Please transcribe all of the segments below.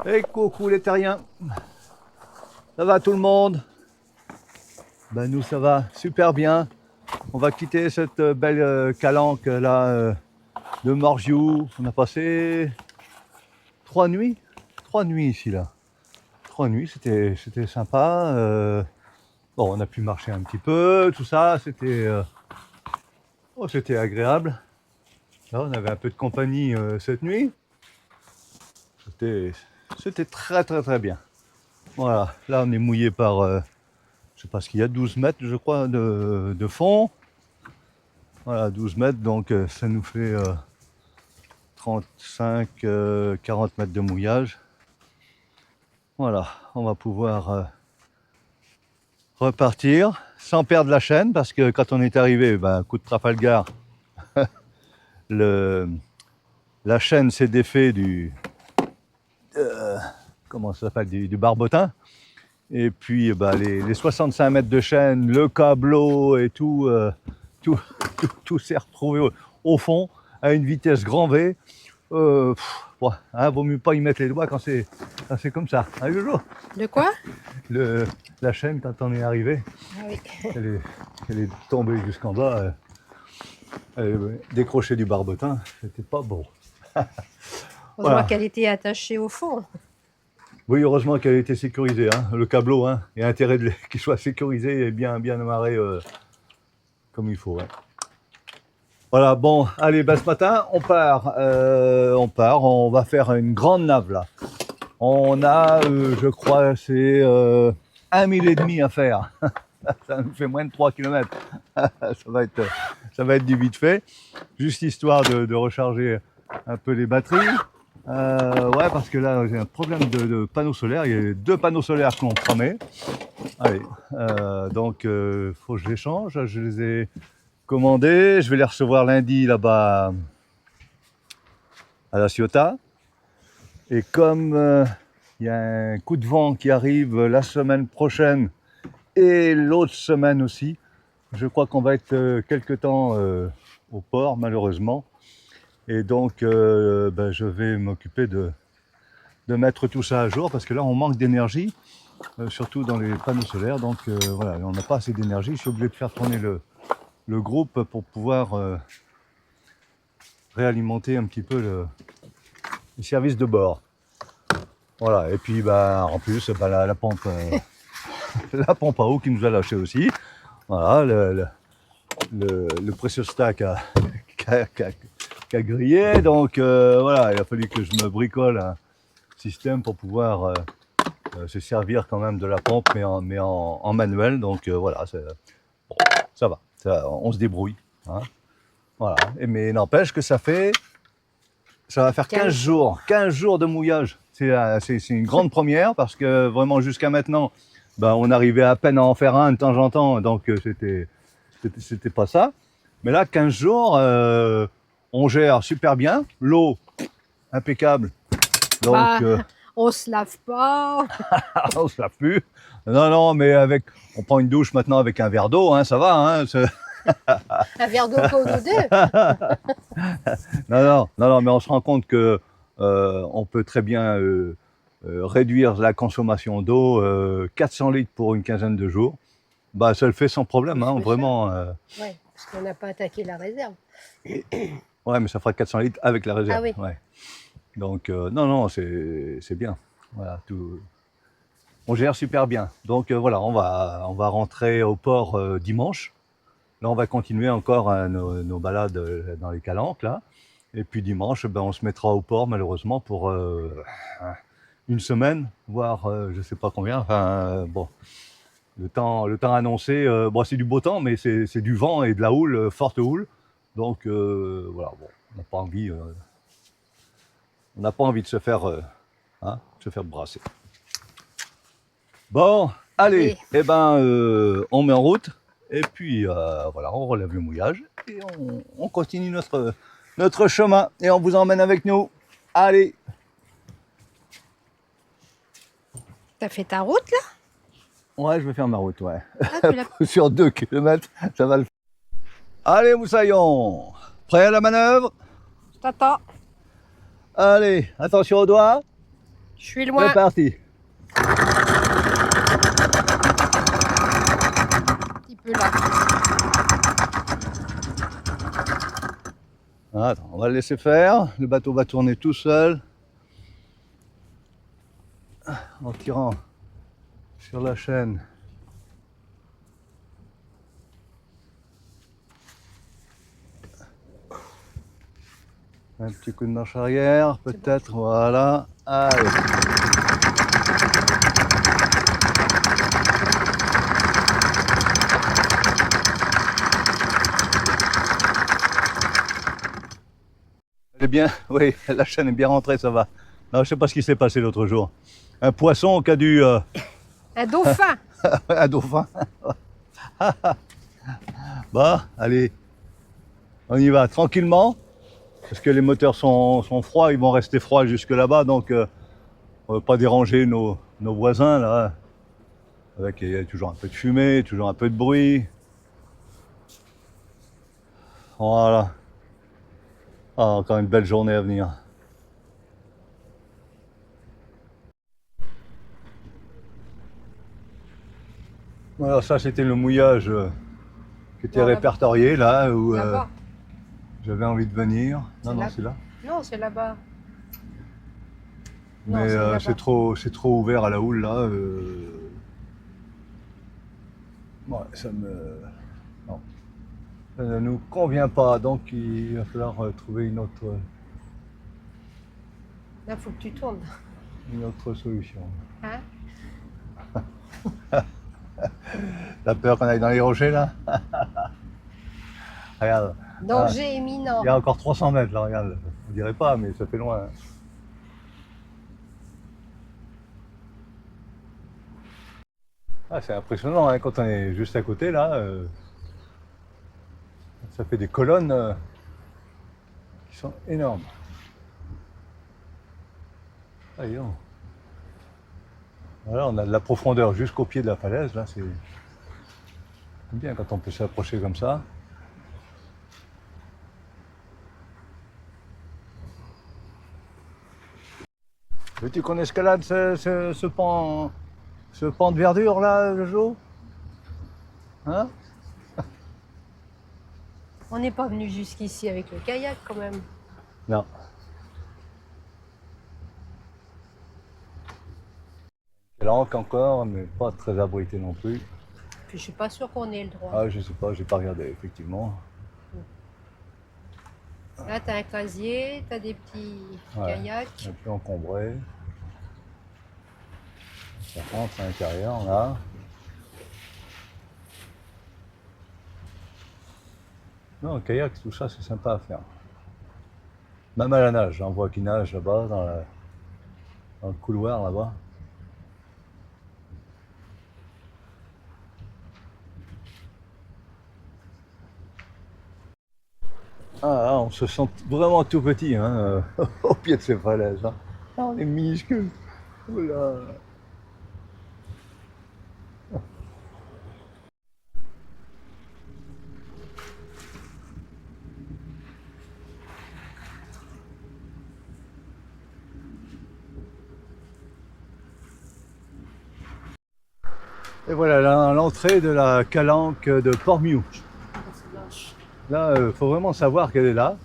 Et coucou les terriens, ça va tout le monde? Ben nous ça va super bien. On va quitter cette belle calanque là de Morgiou. On a passé 3 nuits, 3 nuits ici là. 3 nuits, c'était sympa. Bon, on a pu marcher un petit peu, tout ça, c'était agréable. Là, on avait un peu de compagnie cette nuit. C'était très très très bien. Voilà, là on est mouillé par, je sais pas ce qu'il y a, 12 mètres je crois de fond. Voilà, 12 mètres, donc ça nous fait 35, 40 mètres de mouillage. Voilà, on va pouvoir repartir sans perdre la chaîne, parce que quand on est arrivé, coup de Trafalgar, la chaîne s'est défait comment ça s'appelle, du barbotin. Et puis les 65 mètres de chaîne, le câbleau et tout, tout s'est retrouvé au fond à une vitesse grand V. Vaut mieux pas y mettre les doigts quand c'est comme ça. Hein, Jojo? De quoi? La chaîne, quand on est arrivé, Ah oui. elle est tombée jusqu'en bas, elle est décrochée du barbotin. C'était pas beau. Heureusement Voilà. qu'elle était attachée au fond. Oui, heureusement qu'elle a été sécurisée, hein. Le câbleau, hein. Il y a intérêt qu'il soit sécurisé et bien amarré comme il faut. Hein. Voilà, bon, allez, ce matin, on part, on va faire une grande nave là. On a, je crois, c'est 1 mille et demi à faire. Ça nous fait moins de 3 km. ça va être du vite fait, juste histoire de recharger un peu les batteries. Ouais, parce que là, j'ai un problème de panneaux solaires. Il y a 2 panneaux solaires qu'on promet. Allez, donc, faut que je les change. Je les ai commandés. Je vais les recevoir lundi là-bas à La Ciotat. Et comme il y a un coup de vent qui arrive la semaine prochaine et l'autre semaine aussi, je crois qu'on va être quelque temps au port, malheureusement. Et donc, je vais m'occuper de mettre tout ça à jour, parce que là, on manque d'énergie, surtout dans les panneaux solaires. Donc, voilà, on n'a pas assez d'énergie. Je suis obligé de faire tourner le groupe pour pouvoir réalimenter un petit peu le service de bord. Voilà, et puis en plus, la pompe, la pompe à eau qui nous a lâché aussi. Voilà, le pressure stack a grillé, donc voilà, il a fallu que je me bricole un système pour pouvoir se servir quand même de la pompe, mais en manuel. Donc voilà, bon, ça va, on se débrouille. Hein. Voilà, mais n'empêche que ça va faire 15 jours de mouillage. C'est une grande première, parce que vraiment jusqu'à maintenant, on arrivait à peine à en faire un de temps en temps, donc c'était pas ça. Mais là, 15 jours, on gère super bien. L'eau, impeccable. Donc, on se lave pas. on se lave plus. Non, mais on prend une douche maintenant avec un verre d'eau, hein, ça va. Hein, un verre d'eau pour nous deux. non, mais on se rend compte que on peut très bien réduire la consommation d'eau, 400 litres pour une quinzaine de jours. Ça le fait sans problème, hein, vraiment. Oui, parce qu'on n'a pas attaqué la réserve. Ouais, mais ça fera 400 litres avec la réserve. Ah oui. Ouais. Donc, non, c'est bien. Voilà, tout. On gère super bien. Donc, voilà, on va rentrer au port dimanche. Là, on va continuer encore nos balades dans les calanques, là. Et puis dimanche, on se mettra au port, malheureusement, pour une semaine, voire je sais pas combien. Enfin, bon. Le temps annoncé, c'est du beau temps, mais c'est du vent et de la houle, forte houle. Donc voilà, bon, on n'a pas envie de se faire brasser. Bon, allez, on met en route, et puis voilà, on relève le mouillage, et on continue notre chemin, et on vous emmène avec nous. Allez. T'as fait ta route là? Ouais, je vais faire ma route, ouais. Sur 2 km, ça va le faire. Allez, moussaillon, prêt à la manœuvre? Je t'attends. Allez, attention aux doigts. Je suis loin. C'est parti. Un petit peu là. Attends, on va le laisser faire. Le bateau va tourner tout seul. En tirant sur la chaîne. Un petit coup de manche arrière, peut-être, voilà. Allez. Elle est bien, oui, la chaîne est bien rentrée, ça va. Non, je sais pas ce qui s'est passé l'autre jour. Un poisson qui a dû... Un dauphin. un dauphin. Bah, allez, on y va tranquillement. Parce que les moteurs sont froids, ils vont rester froids jusque là-bas, donc on ne veut pas déranger nos voisins là. Avec, il y a toujours un peu de fumée, toujours un peu de bruit. Voilà. Ah, encore une belle journée à venir. Voilà, ça c'était le mouillage qui était Non, là-bas. répertorié là, où Là-bas. j'avais envie de venir. Non, non, là. c'est là. Non, c'est là-bas. Non, Mais c'est là-bas. c'est trop ouvert à la houle là. Ouais, non. Ça ne nous convient pas, donc il va falloir trouver une autre Là, faut que tu tournes. solution. Hein? T'as peur qu'on aille dans les rochers là? Regarde, Danger imminent. il y a encore 300 mètres là, regarde. On dirait pas, mais ça fait loin. Ah, c'est impressionnant hein, quand on est juste à côté là. Ça fait des colonnes qui sont énormes. Ah, dis donc. Voilà, on a de la profondeur jusqu'au pied de la falaise, là, c'est bien quand on peut s'approcher comme ça. Veux-tu qu'on escalade ce pan de verdure là, le jour? Hein? On n'est pas venu jusqu'ici avec le kayak quand même. Non. Calanque encore, mais pas très abrité non plus. Puis je suis pas sûre qu'on ait le droit. Ah, je sais pas, j'ai pas regardé, effectivement. Là, t'as un casier, t'as des petits kayaks. Un peu encombré. Ça rentre à l'intérieur, là. Non, le kayak, tout ça, c'est sympa à faire. Même à la nage, on voit qu'ils nagent là-bas, dans le couloir là-bas. Ah, on se sent vraiment tout petit hein, au pied de ces falaises. Hein. Ah, on est minuscule. Oula. Et voilà l'entrée de la calanque de Port-Miou. Là, il faut vraiment savoir qu'elle est là.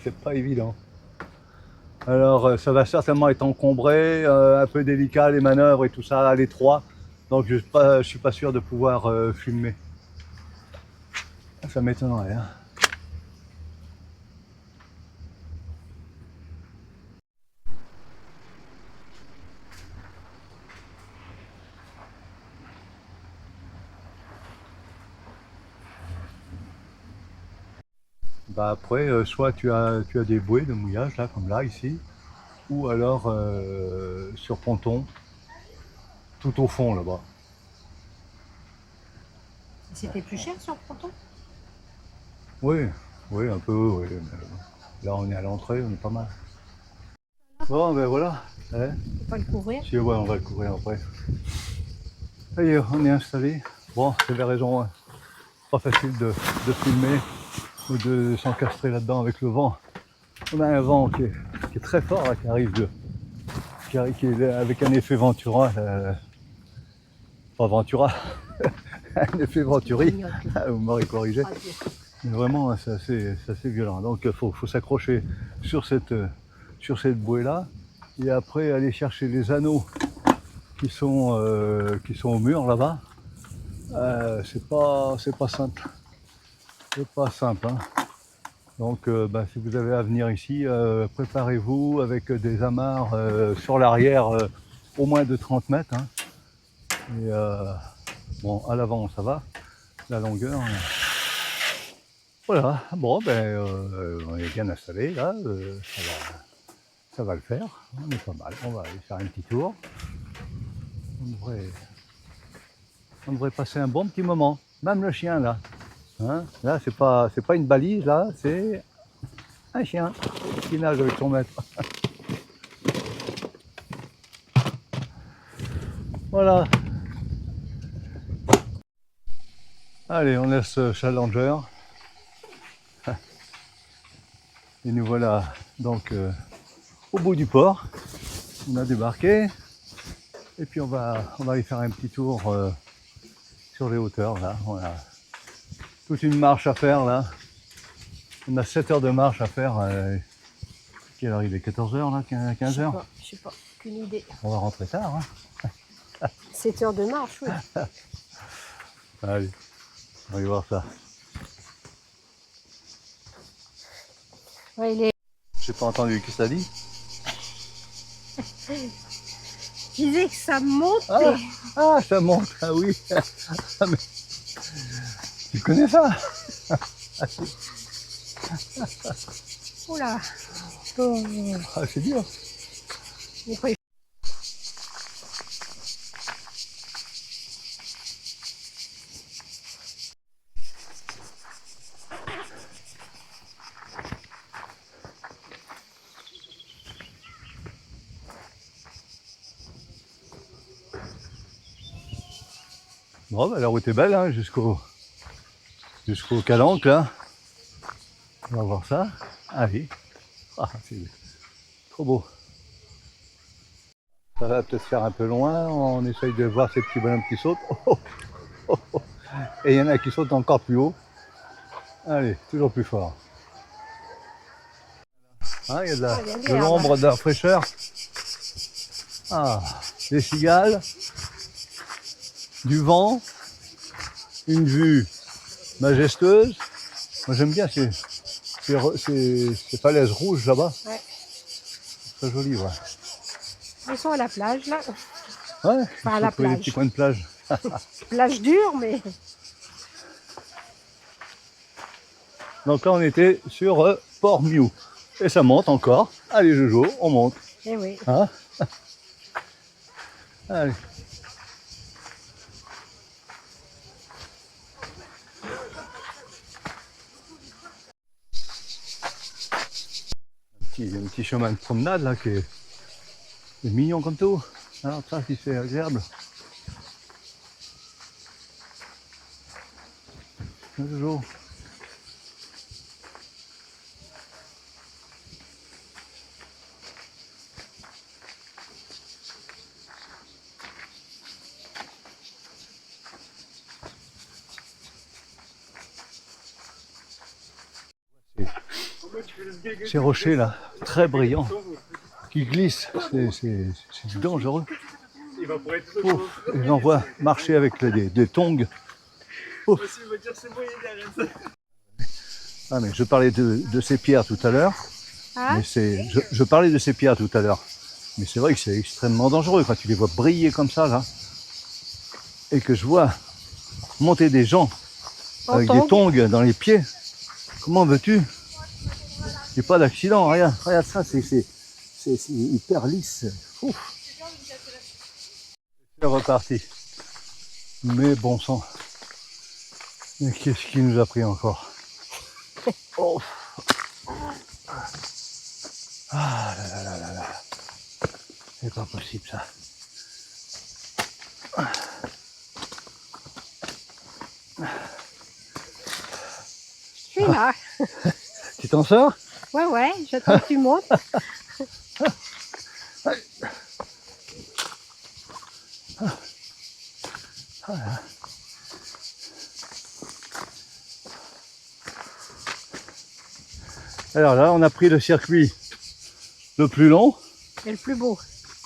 C'est pas évident. Alors, ça va certainement être encombré, un peu délicat les manœuvres et tout ça à l'étroit. Donc, je suis pas sûr de pouvoir filmer. Ça m'étonnerait. Hein. Bah après, soit tu as des bouées de mouillage, là, comme là, ici, ou alors sur ponton, tout au fond, là-bas. C'était plus cher sur le ponton? Oui, oui, un peu, oui. Mais là, on est à l'entrée, on est pas mal. Bon, ben voilà. Hein. Faut pas le couvrir. Si, ouais, on va le couvrir après. Ça y est, on est installé. Bon, c'est la raison, pas facile de filmer ou de s'encastrer là-dedans avec le vent. On a un vent qui est très fort, là, qui arrive qui est avec un effet Ventura. Pas Ventura, un effet Venturi. Vous m'aurez corrigé. Mais vraiment, c'est assez violent. Donc il faut s'accrocher sur cette bouée-là et après aller chercher les anneaux qui sont au mur là-bas. C'est pas simple. C'est pas simple. Hein. Donc si vous avez à venir ici, préparez-vous avec des amarres sur l'arrière au moins de 30 mètres. Hein. Et bon, à l'avant ça va, la longueur. Voilà, bon on est bien installé là, ça va le faire, on est pas mal, on va aller faire un petit tour. On devrait passer un bon petit moment, même le chien là. Hein, là c'est pas une balise là, c'est un chien qui nage avec son maître. Voilà. Allez, on laisse Challenger. Et nous voilà donc au bout du port. On a débarqué. Et puis on va aller faire un petit tour sur les hauteurs là. On a toute une marche à faire là. On a 7 heures de marche à faire. Quelle heure il est? 14 heures là, 15 heures? Je sais pas, aucune idée. On va rentrer tard. Hein. 7 heures de marche, oui. Allez, on va y voir ça. Ouais, il est... J'ai pas entendu, qu'est-ce que t'as dit? Je disais que ça monte. Ah, ça monte, ah oui. Ah, mais... Tu connais ça? Oula. Ah, c'est dur. Bon, la route est belle, hein, jusqu'au Calanque, là. On va voir ça. Allez. Ah, c'est trop beau. Ça va peut-être faire un peu loin. On essaye de voir ces petits bonhommes qui sautent. Oh, oh, oh. Et il y en a qui sautent encore plus haut. Allez, toujours plus fort. Hein, il y a de l'ombre, de la fraîcheur. Ah, des cigales. Du vent, une vue majestueuse. Moi j'aime bien ces falaises rouges là-bas. Ouais. C'est très joli, ouais. Ils sont à la plage là. Ouais, Enfin, à la trouver des plage. petits coins de plage. Plage dure, mais... Donc là on était sur Port-Miou. Et ça monte encore. Allez Jojo, on monte. Eh oui. Hein? Allez. Un petit chemin de promenade là qui est mignon comme tout. Alors ça qui fait agréable. Toujours. Ces rochers là, très brillants, qui glissent, c'est dangereux. Ouf, et j'en vois marcher avec des tongs. Ouf. Ah mais je parlais de ces pierres tout à l'heure. Ah. Mais je parlais de ces pierres tout à l'heure. Mais c'est vrai que c'est extrêmement dangereux quand tu les vois briller comme ça là. Et que je vois monter des gens avec des tongs dans les pieds. Comment veux-tu? Il n'y a pas d'accident, rien. Regarde ça, c'est hyper lisse. Ouf. C'est reparti. Mais bon sang. Mais qu'est-ce qui nous a pris encore? Oh. Ah là là là là là. C'est pas possible ça. Je suis là. Tu t'en sors? Ouais, j'attends que tu montes. Alors là, on a pris le circuit le plus long, Et le plus beau.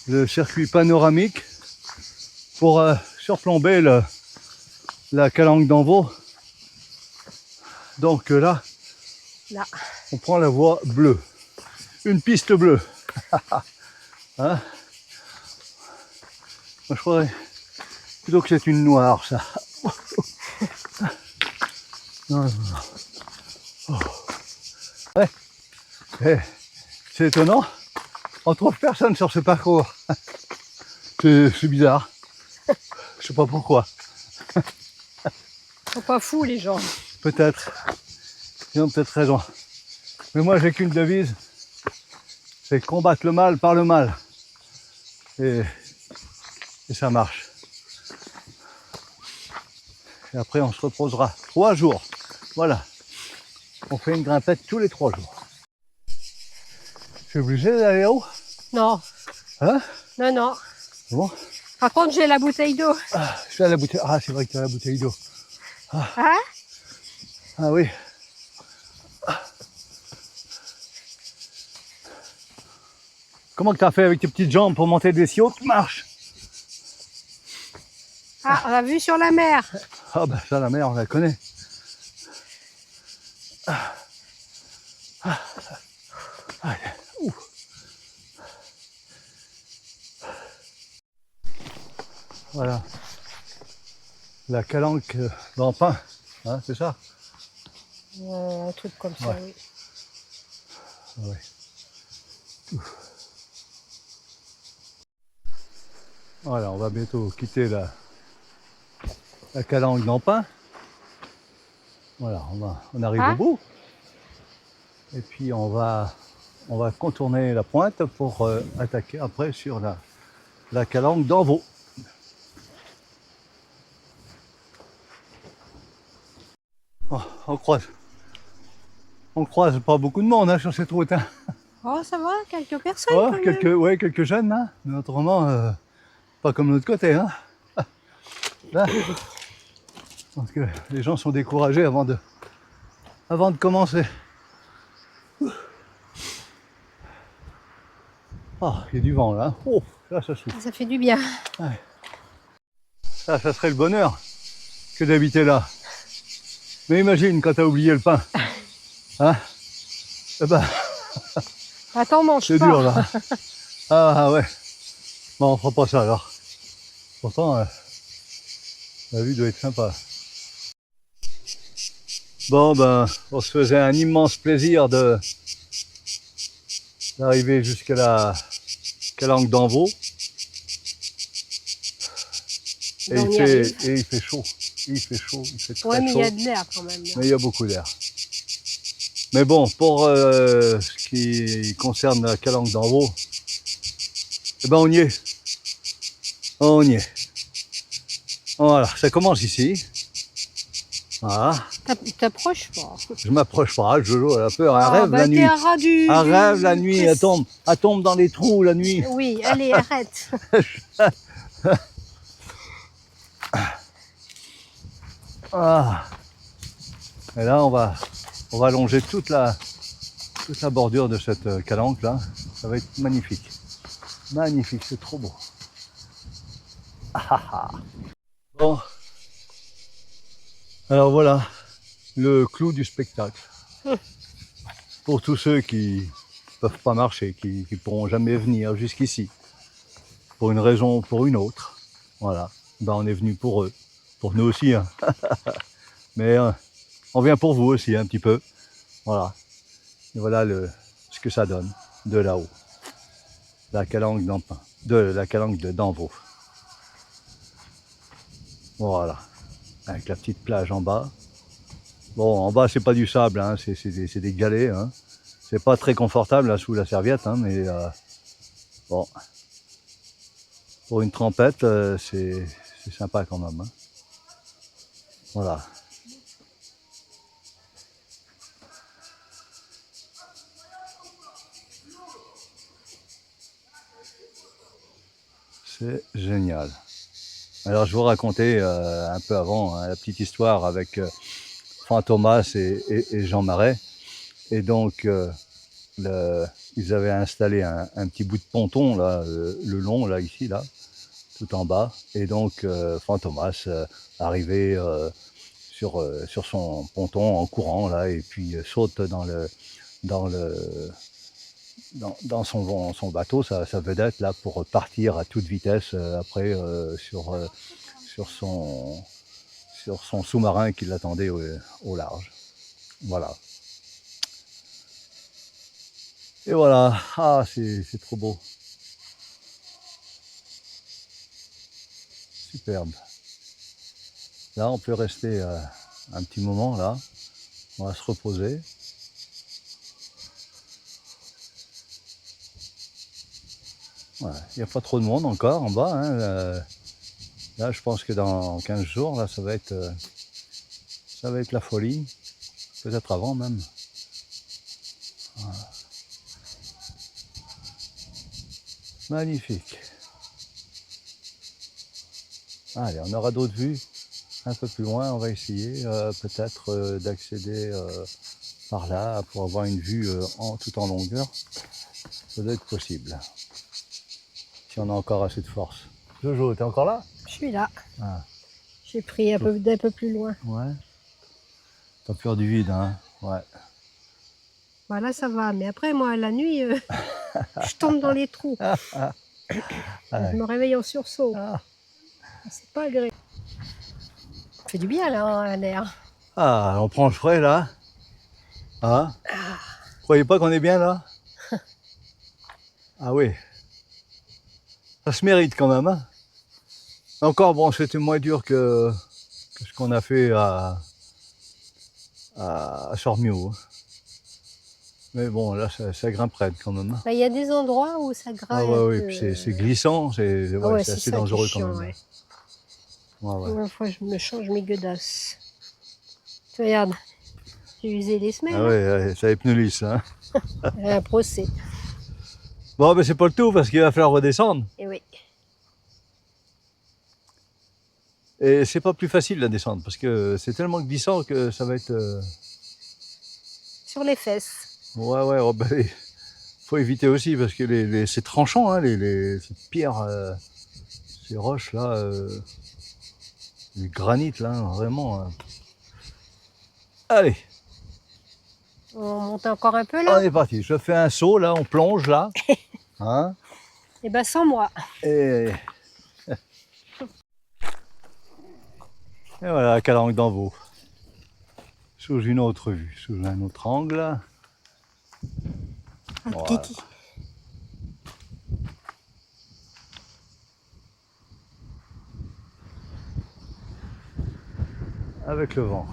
le circuit panoramique, pour surplomber la calanque d'Envaux. Donc là, Là. on prend la voie bleue. Une piste bleue. Hein? Moi, je croirais plutôt que c'est une noire, ça. Non, non, non. Oh. Ouais. Eh, c'est étonnant. On trouve personne sur ce parcours. C'est bizarre. Je sais pas pourquoi. Ils sont pas fous, les gens. Peut-être. Ils ont peut-être raison. Mais moi, j'ai qu'une devise. C'est combattre le mal par le mal. Et ça marche. Et après, on se reposera 3 jours. Voilà. On fait une grimpette tous les 3 jours. Je suis obligé d'aller haut? Non. Hein? Non, non. Bon. Par contre, j'ai la bouteille d'eau. Ah, je suis à la bouteille. Ah, c'est vrai que tu as la bouteille d'eau. Hein? Ah oui. Comment que tu as fait avec tes petites jambes pour monter des si hautes marches? Ah, on a vu sur la mer. Ah ben ça, la mer, on la connaît. Allez. Ouh. Voilà. La calanque d'Empin, hein, c'est ça? Un truc comme ça, Ouais. oui. Ah ouais. Voilà, on va bientôt quitter la calanque d'Empin. Voilà, on arrive Ah. au bout. Et puis on va contourner la pointe pour attaquer après sur la calanque d'Envaux. Oh, on croise pas beaucoup de monde hein, sur cette route. Hein. Oh, ça va, quelques personnes Oh, quand même. quelques jeunes, hein, mais autrement, pas comme de l'autre côté. Hein. Là, je pense que les gens sont découragés avant de commencer. Ah, il y a du vent là. Oh, là, ça souffle. Ça fait du bien. Ouais. Ça serait le bonheur que d'habiter là. Mais imagine quand t'as oublié le pain. Hein? Eh ben, Attends, mange c'est pas. dur là. Ah ouais. Bon, on fera pas ça alors. Pourtant, la vue doit être sympa. Bon ben, on se faisait un immense plaisir d'arriver jusqu'à la calanque d'Envaux. Et On y il arrive. fait chaud. Il fait chaud, il fait très Ouais, mais il chaud. y a de l'air quand même. Mais il y a beaucoup d'air. Mais bon, pour ce qui concerne la calanque d'Envaux, eh ben on y est. On y est. Voilà, ça commence ici. Voilà. T'approches pas. Je m'approche pas, Jojo, elle a peur, elle Ah, rêve bah, la t'es nuit. un rat du... Elle rêve la nuit, elle tombe dans les trous la nuit. Oui, allez, arrête. Ah. Et là, on va longer toute la bordure de cette calanque là. Ça va être magnifique. Magnifique, c'est trop beau. Bon. Alors voilà, le clou du spectacle. Pour tous ceux qui peuvent pas marcher, qui pourront jamais venir jusqu'ici, pour une raison ou pour une autre, voilà, ben on est venu pour eux, pour nous aussi, hein. Mais on vient pour vous aussi un petit peu, voilà. Et voilà ce que ça donne de là-haut, la calanque d'Empin, la calanque d'Envaux. Voilà, avec la petite plage en bas. Bon, en bas c'est pas du sable, hein, c'est des galets, hein. C'est pas très confortable là sous la serviette, hein, mais bon, pour une trempette, c'est sympa quand même. Hein. Voilà. C'est génial. Alors, je vous racontais un peu avant hein, la petite histoire avec Fantomas et Jean Marais. Et donc, ils avaient installé un petit bout de ponton, là, le long, là, ici, là, tout en bas. Et donc, Fantomas arrivait sur son ponton en courant, là, et puis saute dans son bateau, sa vedette, là, pour partir à toute vitesse après sur son sous-marin qui l'attendait au large. Voilà. Et voilà, ah c'est trop beau. Superbe. Là on peut rester un petit moment là, on va se reposer. Voilà. Il n'y a pas trop de monde encore en bas. Hein. Là je pense que dans 15 jours, là, ça va être la folie. Peut-être avant même. Voilà. Magnifique. Allez, on aura d'autres vues un peu plus loin. On va essayer peut-être d'accéder par là pour avoir une vue tout en longueur. Ça doit être possible. Si on a encore assez de force. Jojo, t'es encore là? Je suis là. Ah. J'ai pris un peu plus loin. Ouais. T'as peur du vide, hein? Ouais. Bah là, ça va. Mais après, moi, la nuit, je tombe dans les trous. Je me réveille en sursaut. Ah. C'est pas agréable. Ça fait du bien, là, hein, l'air. Ah, on prend le frais, là. Hein? Vous croyez pas qu'on est bien, là? Ah oui. Ça se mérite quand même, hein? Encore, bon, c'était moins dur que ce qu'on a fait à Sormio. Mais bon, là, ça grimpe raide quand même. Bah, y a des endroits où ça grimpe. Ah ouais, oui, puis c'est glissant, c'est assez dangereux quand même. Ouais. Ouais. Une fois, je me change mes godasses. Regarde, j'ai usé les semelles. Ah ouais, ça épneulise, hein. J'ai un procès. Bon, ben c'est pas le tout parce qu'il va falloir redescendre. Et oui. Et c'est pas plus facile la descente parce que c'est tellement glissant que ça va être. Sur les fesses. Ouais, oh, ben, faut éviter aussi parce que c'est tranchant, hein, ces pierres, ces roches là, les granites là, vraiment. Allez. On monte encore un peu là? On est parti. Je fais un saut là, on plonge là. Hein? Et ben sans moi. Et voilà, Calanque d'Envaux. Sous une autre vue, sous un autre angle. Voilà. Avec le vent.